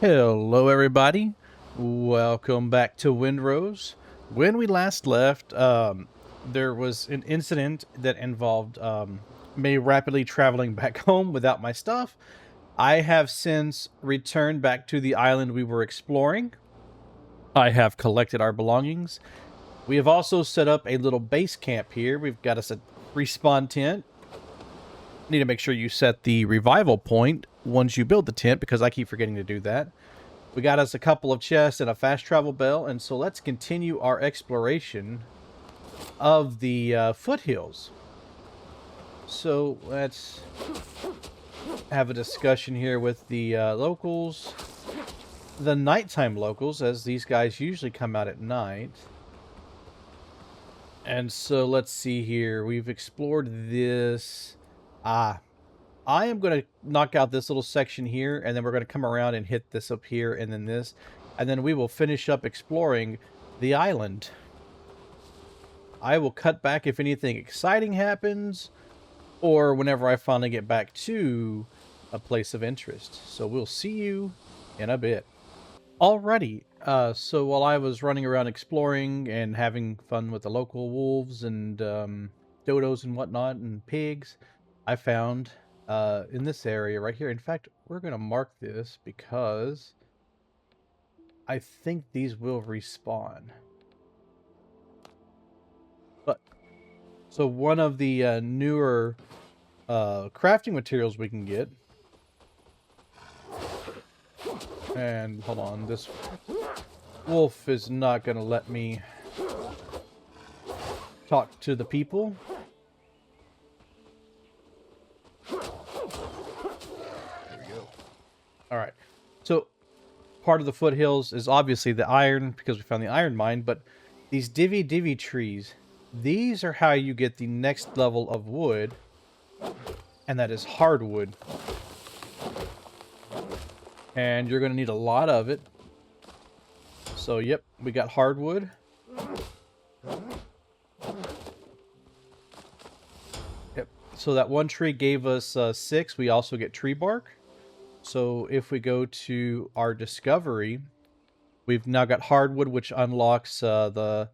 Hello, everybody. Welcome back to Windrose. When we last left, there was an incident that involved me rapidly traveling back home without my stuff. I have since returned back to the island we were exploring. I have collected our belongings. We have also set up a little base camp here. We've got us a respawn tent. Need to make sure you set the revival point once you build the tent because I keep forgetting to do that. We got us a couple of chests and a fast travel bell, and so let's continue our exploration of the foothills. So let's have a discussion here with the locals, the nighttime locals, as these guys usually come out at night. And so let's see here. We've explored this. I am going to knock out this little section here, and then we're going to come around and hit this up here, and then this, and then we will finish up exploring the island. I will cut back if anything exciting happens, or whenever I finally get back to a place of interest. So we'll see you in a bit. Alrighty, so while I was running around exploring and having fun with the local wolves and dodos and whatnot and pigs, I found in this area right here. In fact, we're going to mark this because I think these will respawn. But so one of the newer crafting materials we can get. And hold on, this wolf is not going to let me talk to the people. All right. So part of the foothills is obviously the iron because we found the iron mine, but these divvy trees, these are how you get the next level of wood, and that is hardwood. And you're going to need a lot of it. So, yep, we got hardwood. Yep. So that one tree gave us 6. We also get tree bark. So if we go to our discovery, we've now got hardwood, which unlocks the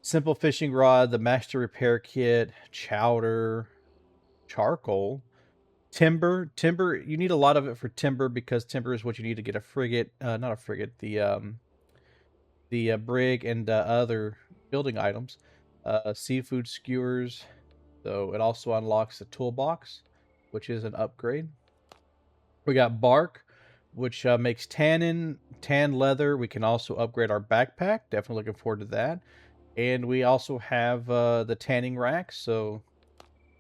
simple fishing rod, the master repair kit, chowder, charcoal, timber. You need a lot of it for timber because timber is what you need to get a frigate, not a frigate, the brig and other building items. Seafood skewers. So it also unlocks the toolbox, which is an upgrade. We got bark, which makes tan leather. We can also upgrade our backpack. Definitely looking forward to that. And we also have the tanning rack, so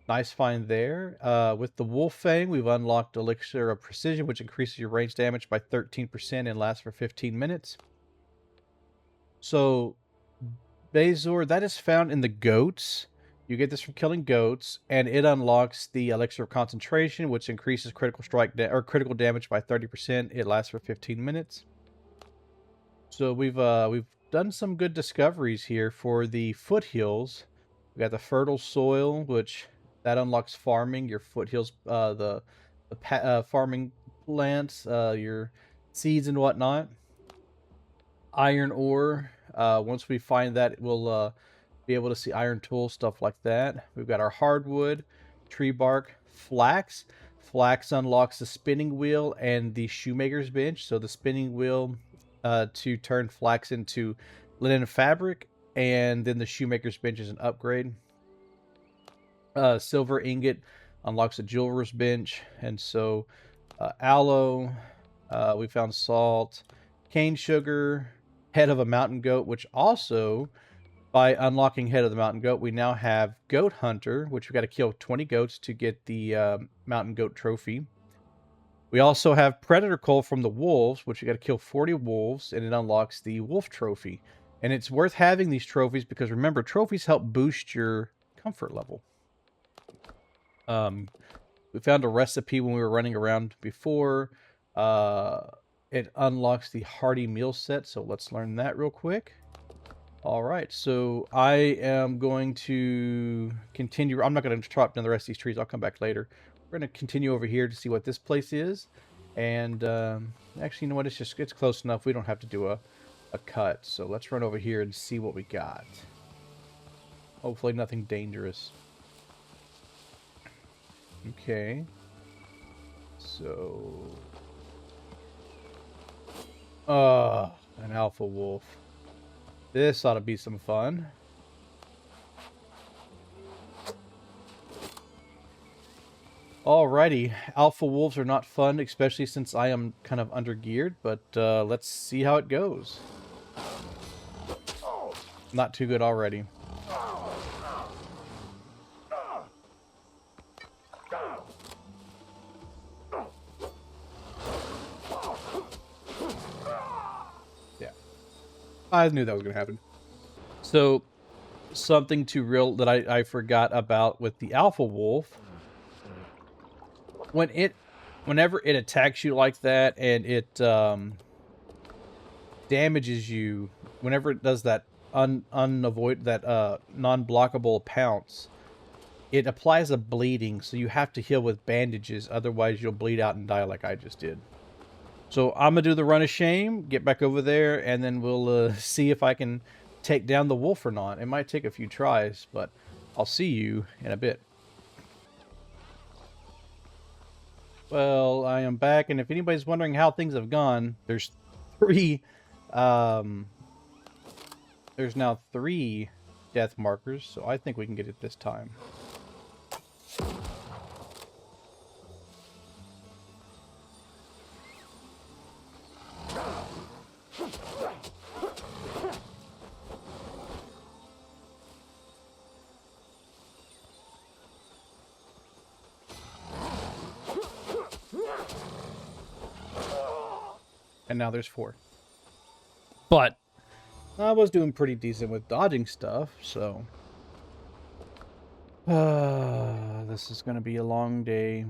nice find there. With the wolf fang, we've unlocked elixir of precision, which increases your range damage by 13% and lasts for 15 minutes. So Bezor, that is found in the goats. You get this from killing goats, and it unlocks the elixir of concentration, which increases critical strike or critical damage by 30%. It lasts for 15 minutes. So we've done some good discoveries here for the foothills. We got the fertile soil, which that unlocks farming. Your foothills, the farming plants, your seeds and whatnot. Iron ore. Once we find that, we'll be able to see iron tools, stuff like that. We've got our hardwood, tree bark, flax. Flax unlocks the spinning wheel and the shoemaker's bench. So the spinning wheel to turn flax into linen fabric, and then the shoemaker's bench is an upgrade. Silver ingot unlocks the jeweler's bench, and so aloe. We found salt, cane sugar, head of a mountain goat, which also, by unlocking head of the mountain goat, we now have goat hunter, which we got to kill 20 goats to get the mountain goat trophy. We also have predator coal from the wolves, which we got to kill 40 wolves, and it unlocks the wolf trophy. And it's worth having these trophies because remember, trophies help boost your comfort level. We found a recipe when we were running around before. It unlocks the hearty meal set, so let's learn that real quick. All right, so I am going to continue. I'm not going to chop down the rest of these trees. I'll come back later. We're going to continue over here to see what this place is. And actually, you know what? It's close enough. We don't have to do a cut. So let's run over here and see what we got. Hopefully nothing dangerous. Okay. So... an alpha wolf. This ought to be some fun. Alrighty, alpha wolves are not fun, especially since I am kind of under geared, but let's see how it goes. Not too good already. Yeah, I knew that was gonna happen. So, something that I forgot about with the alpha wolf. Whenever it attacks you like that and it damages you, whenever it does that non-blockable pounce, it applies a bleeding, so you have to heal with bandages, otherwise you'll bleed out and die like I just did. So I'm gonna do the run of shame, get back over there, and then we'll see if I can take down the wolf or not. It might take a few tries, but I'll see you in a bit. Well, I am back, and if anybody's wondering how things have gone, there's now three death markers, so I think we can get it this time. And now there's 4. But I was doing pretty decent with dodging stuff, so... this is going to be a long day.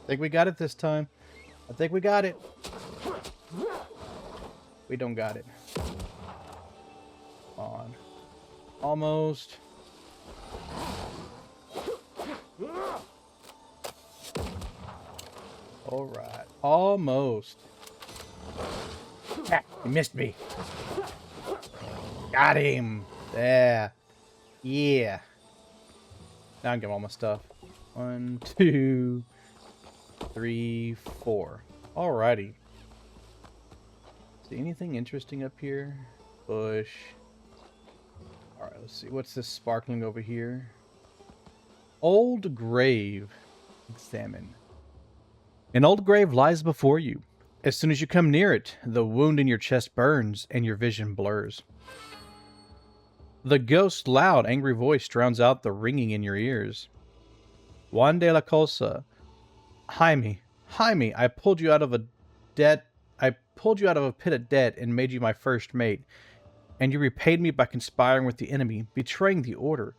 I think we got it this time. I think we got it. We don't got it. On. Almost. Alright. Almost. Ah, you missed me. Got him. There. Yeah. Now I can get all my stuff. 1, 2, 3, 4. Alrighty. See anything interesting up here? Bush. Alright, let's see. What's this sparkling over here? Old grave. Examine. An old grave lies before you. As soon as you come near it, the wound in your chest burns and your vision blurs. The ghost's loud, angry voice drowns out the ringing in your ears. Juan de la Cosa. Jaime, I pulled you out of a pit of debt and made you my first mate, and you repaid me by conspiring with the enemy, betraying the order,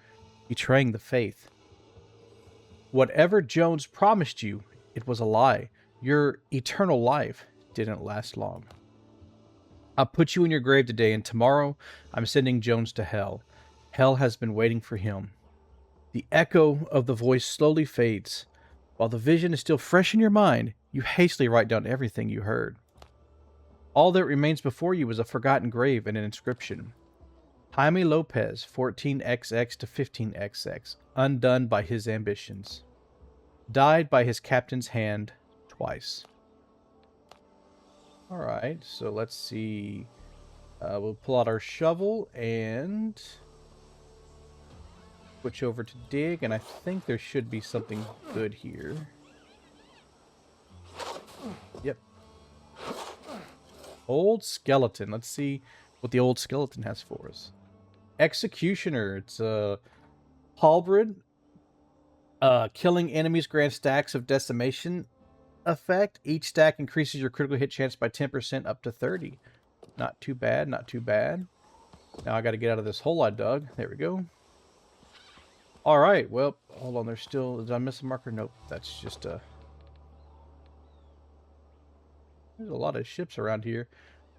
betraying the faith. Whatever Jones promised you, it was a lie. Your eternal life didn't last long. I'll put you in your grave today, and tomorrow I'm sending Jones to hell. Hell has been waiting for him. The echo of the voice slowly fades. While the vision is still fresh in your mind, you hastily write down everything you heard. All that remains before you is a forgotten grave and an inscription. Jaime Lopez, 14XX to 15XX, undone by his ambitions. Died by his captain's hand twice. Alright, so let's see. We'll pull out our shovel and... Switch over to dig, and I think there should be something good here. Yep. Old skeleton. Let's see what the old skeleton has for us. Executioner. It's a halberd. Killing enemies grants stacks of decimation effect. Each stack increases your critical hit chance by 10% up to 30. Not too bad, not too bad. Now I got to get out of this hole I dug. There we go. All right, well, hold on. There's still... Did I miss a marker? Nope, that's just a... There's a lot of ships around here.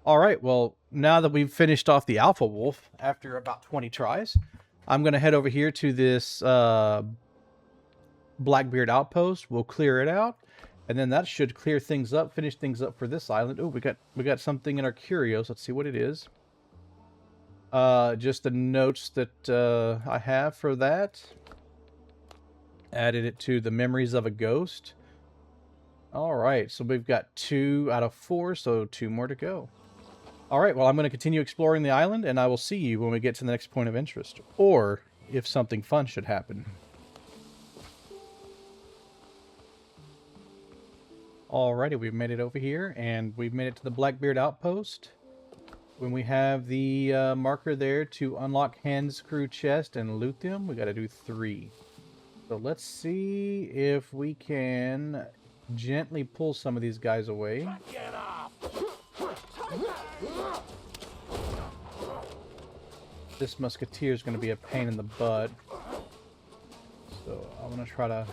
All right, well, now that we've finished off the Alpha Wolf after about 20 tries, I'm going to head over here to this Blackbeard outpost. We'll clear it out, and then that should clear things up, finish things up for this island. Oh, we got something in our curios. Let's see what it is. Just the notes that I have for that. Added it to the memories of a ghost. All right, so we've got 2 out of 4, so 2 more to go. All right, well, I'm going to continue exploring the island, and I will see you when we get to the next point of interest, or if something fun should happen. Alrighty, we've made it over here, and we've made it to the Blackbeard outpost. When we have the marker there to unlock hand screw chest and loot them, we got to do 3. So let's see if we can gently pull some of these guys away. This musketeer is going to be a pain in the butt. So I'm going to try to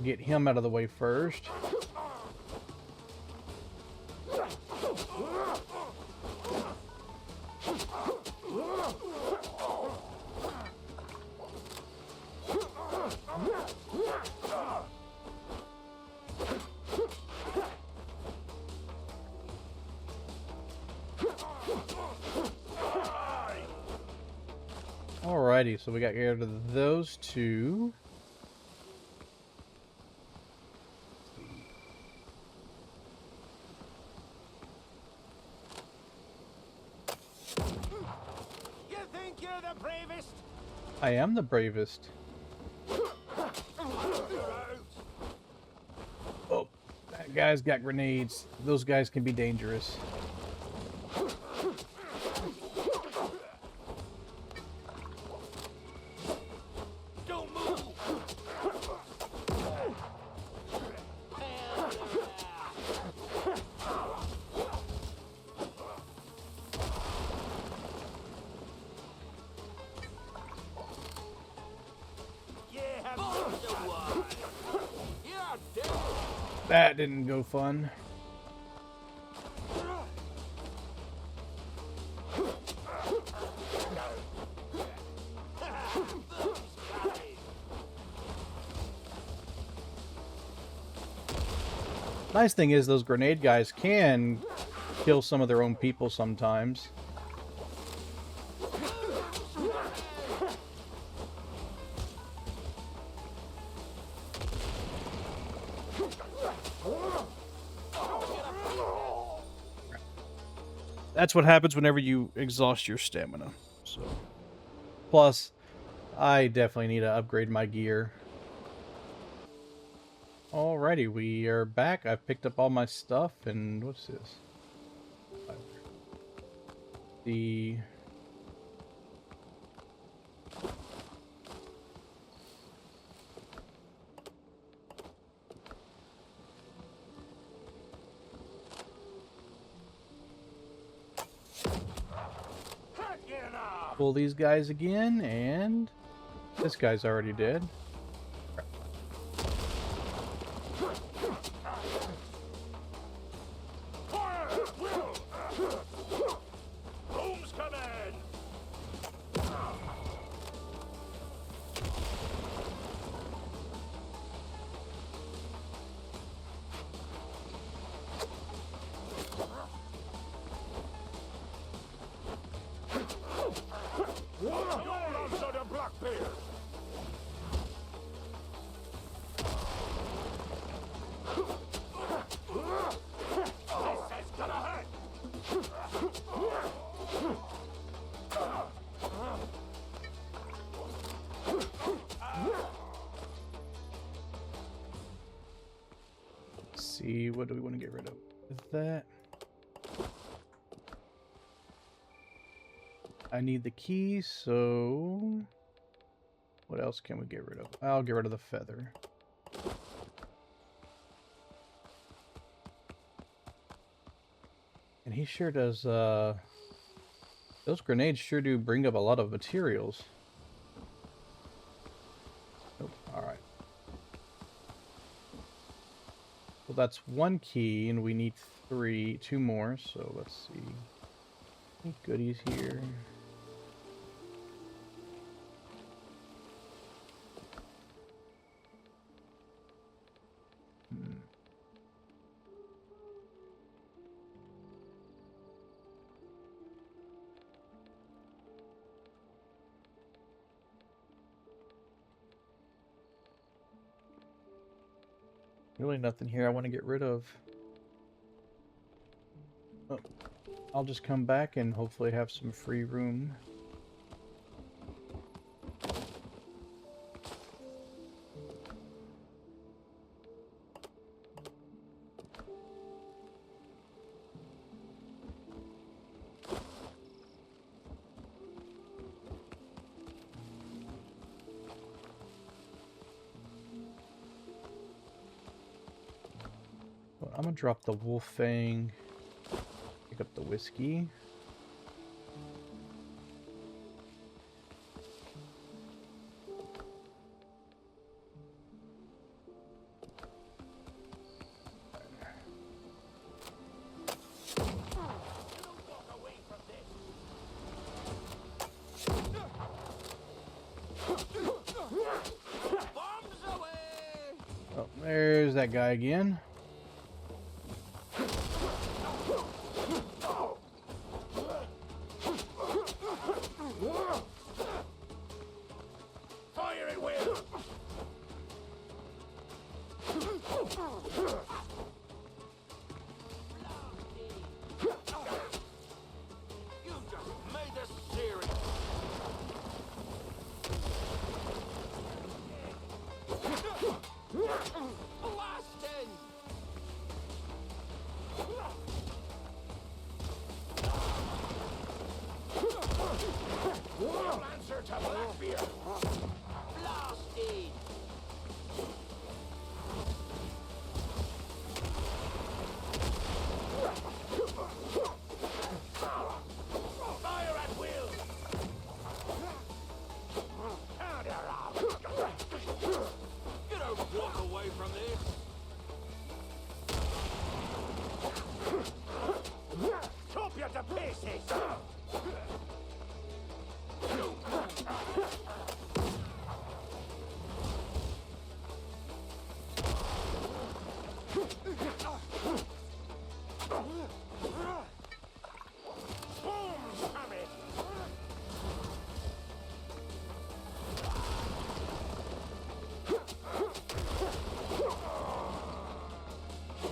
get him out of the way first. Alrighty, so we got rid of those 2. You think you're the bravest? I am the bravest. Oh, that guy's got grenades. Those guys can be dangerous. That didn't go fun. Nice thing is those grenade guys can kill some of their own people sometimes. That's what happens whenever you exhaust your stamina. So, plus, I definitely need to upgrade my gear. Alrighty, we are back. I've picked up all my stuff, and what's this? The... Pull these guys again, and this guy's already dead. see, what do we want to get rid of? That. I need the key, so what else can we get rid of? I'll get rid of the feather. And he sure does, those grenades sure do bring up a lot of materials. Nope, alright. Well, that's one key, and we need two more, so let's see. Any goodies here? Really nothing here I want to get rid of. Oh, I'll just come back and hopefully have some free room. I'm gonna drop the wolf fang, pick up the whiskey. Oh, there's that guy again.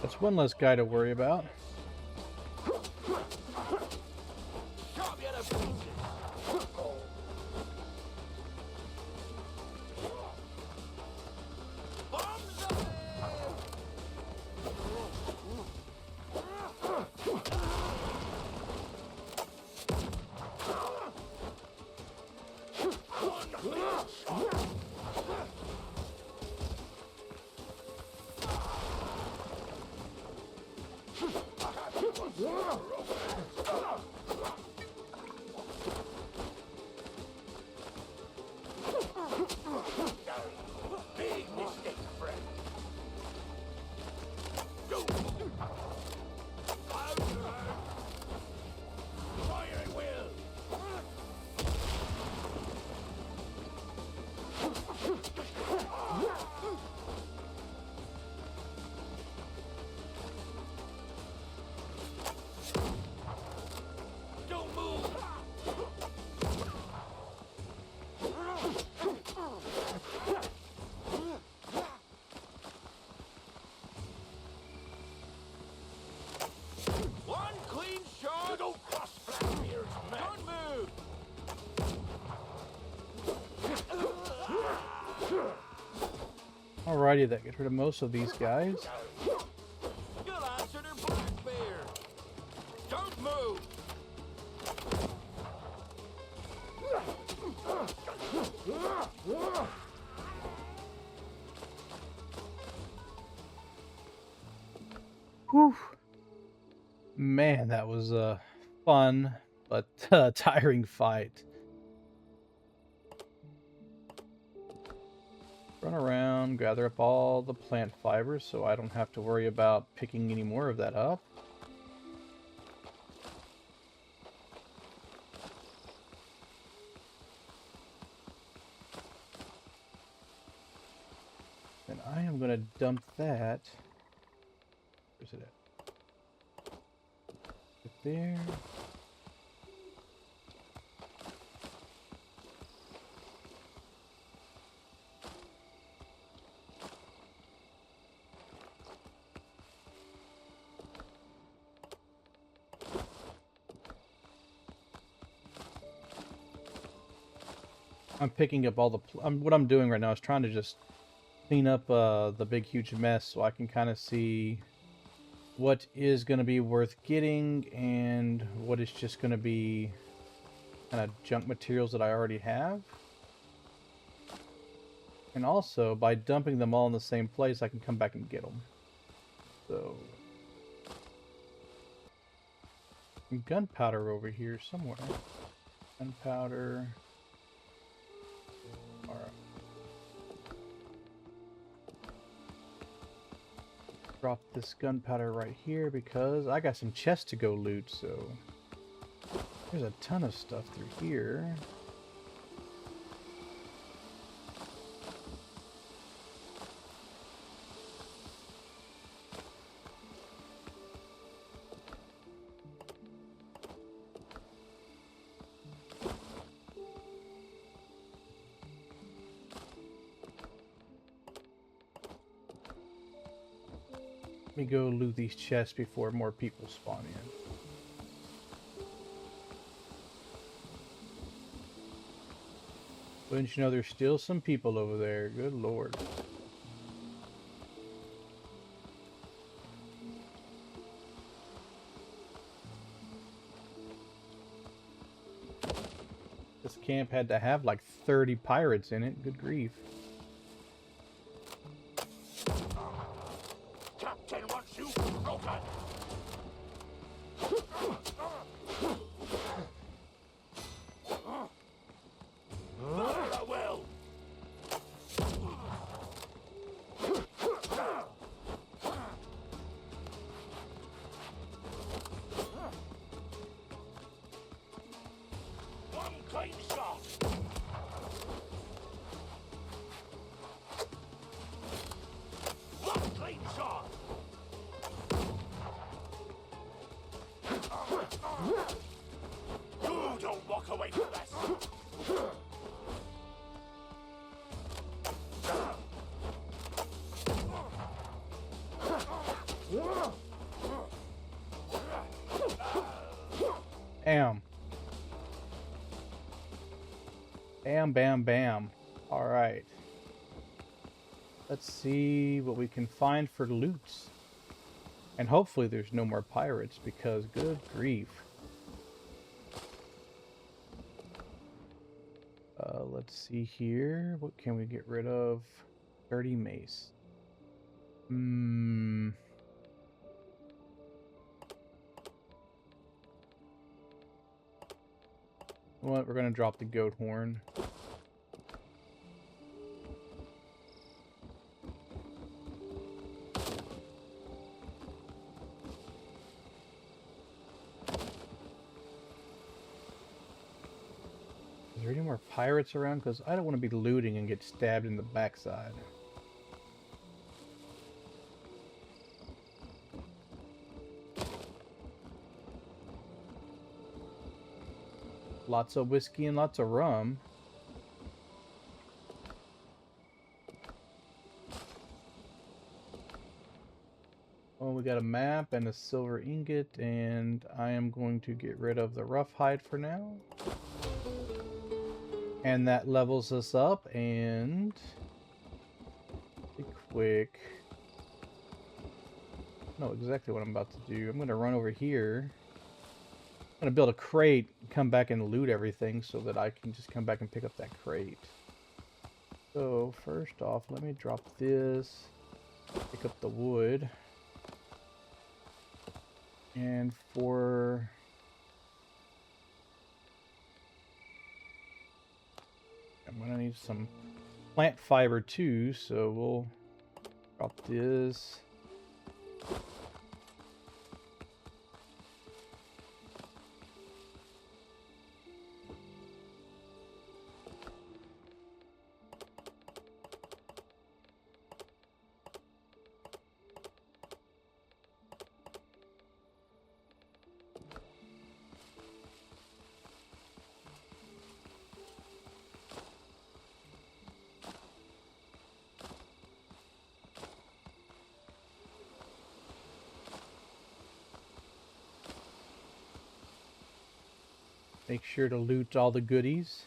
That's one less guy to worry about. Alrighty, that gets rid of most of these guys. move! Whew. Man, that was a fun but tiring fight. Run around, gather up all the plant fibers so I don't have to worry about picking any more of that up. And I am going to dump that. Where's it at? Right there. I'm picking up all the... what I'm doing right now is trying to just clean up the big huge mess so I can kind of see what is going to be worth getting and what is just going to be kind of junk materials that I already have. And also, by dumping them all in the same place, I can come back and get them. So... gunpowder over here somewhere. Gunpowder... Alright. Drop this gunpowder right here because I got some chests to go loot, so there's a ton of stuff through here. Let me go loot these chests before more people spawn in. Wouldn't you know there's still some people over there? Good lord. This camp had to have like 30 pirates in it. Good grief. Captain wants you broken! Farewell! One clean shot! One clean shot! You don't walk away from this! Bam. Bam, bam, bam. Alright. Let's see what we can find for loots. And hopefully there's no more pirates because good grief. Let's see here. What can we get rid of? Dirty mace. What? We're gonna drop the goat horn. Is there any more pirates around? Because I don't want to be looting and get stabbed in the backside. Lots of whiskey and lots of rum. Oh, we got a map and a silver ingot, and I am going to get rid of the rough hide for now. And that levels us up, and be quick. I know exactly what I'm about to do. I'm going to run over here. I'm gonna build a crate, come back and loot everything so that I can just come back and pick up that crate. So first off, let me drop this, pick up the wood, and I'm gonna need some plant fiber too, so we'll drop this. Make sure to loot all the goodies.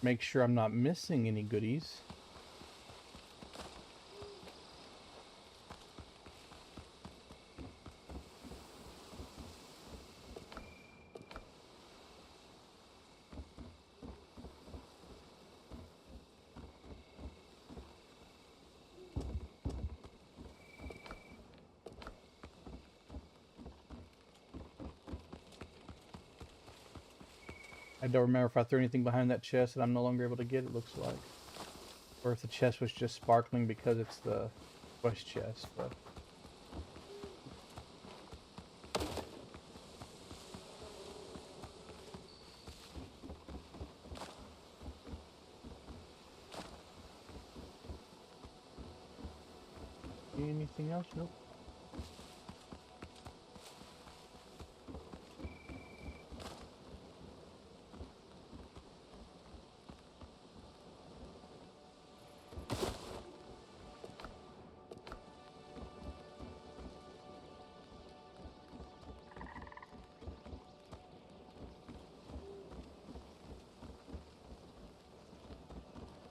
Make sure I'm not missing any goodies. I don't remember if I threw anything behind that chest that I'm no longer able to get, it looks like. Or if the chest was just sparkling because it's the quest chest, but... Anything else? Nope.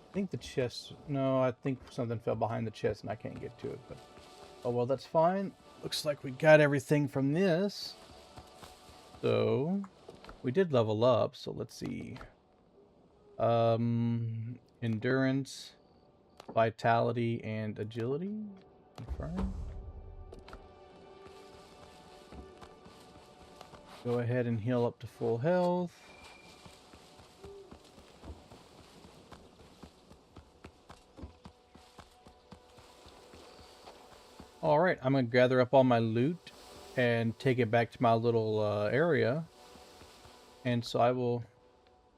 I think the chest... No, I think something fell behind the chest and I can't get to it, but... Oh, well, that's fine. Looks like we got everything from this. So... We did level up, so let's see. Endurance, vitality, and agility. Confirm. Go ahead and heal up to full health. Alright, I'm going to gather up all my loot and take it back to my little area. And so I will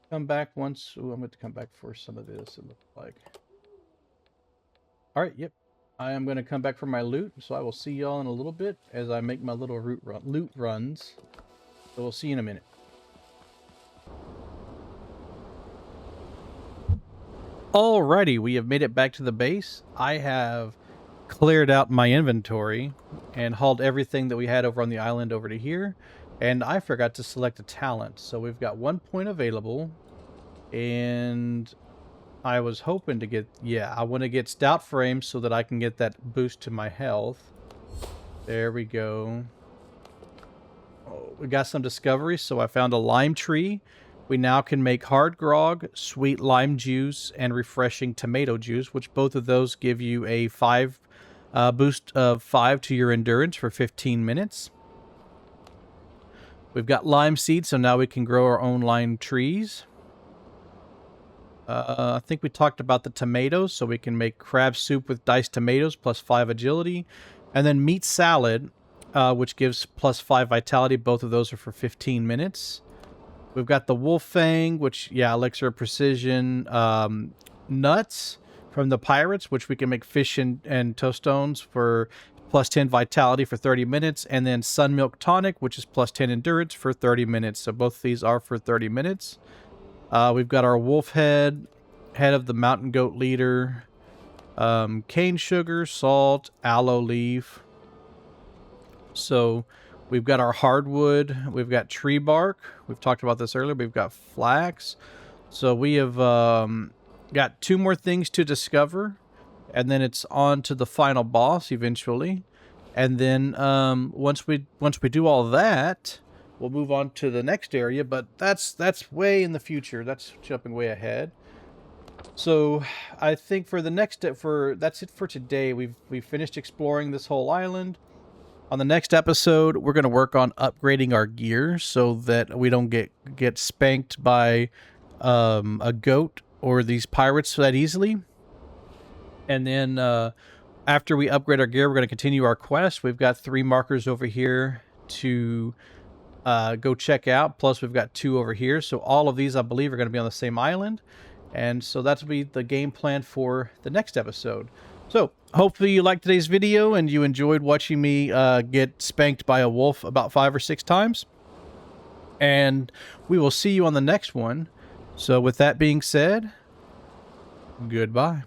come back once... Ooh, I'm going to come back for some of this, it looks like. Alright, yep. I am going to come back for my loot, so I will see y'all in a little bit as I make my little loot runs. So we'll see you in a minute. Alrighty, we have made it back to the base. I have cleared out my inventory and hauled everything that we had over on the island over to here. And I forgot to select a talent. So we've got 1 point available. And I was hoping to get... Yeah, I want to get Stout Frame so that I can get that boost to my health. There we go. Oh, we got some discoveries. So I found a lime tree. We now can make hard grog, sweet lime juice, and refreshing tomato juice, which both of those give you a boost of 5 to your endurance for 15 minutes. We've got lime seeds, so now we can grow our own lime trees. I think we talked about the tomatoes, so we can make crab soup with diced tomatoes plus 5 agility. And then meat salad, which gives plus 5 vitality. Both of those are for 15 minutes. We've got the wolf fang, which, yeah, elixir precision. Nuts from the pirates, which we can make fish and toastones for plus 10 vitality for 30 minutes. And then sun milk tonic, which is plus 10 endurance for 30 minutes. So both of these are for 30 minutes. We've got our wolf head of the mountain goat leader, cane sugar, salt, aloe leaf. So We've got our hardwood. We've got tree bark. We've talked about this earlier. We've got flax. So we have got 2 more things to discover, and then it's on to the final boss eventually. And then once we do all that, we'll move on to the next area. But that's way in the future. That's jumping way ahead. So I think for the next that's it for today. We've finished exploring this whole island. On the next episode, we're going to work on upgrading our gear so that we don't get spanked by a goat or these pirates that easily. And then after we upgrade our gear, we're going to continue our quest. We've got 3 markers over here to go check out. Plus, we've got 2 over here. So all of these, I believe, are going to be on the same island. And so that'll be the game plan for the next episode. So hopefully you liked today's video and you enjoyed watching me get spanked by a wolf about 5 or 6 times. And we will see you on the next one. So with that being said, goodbye.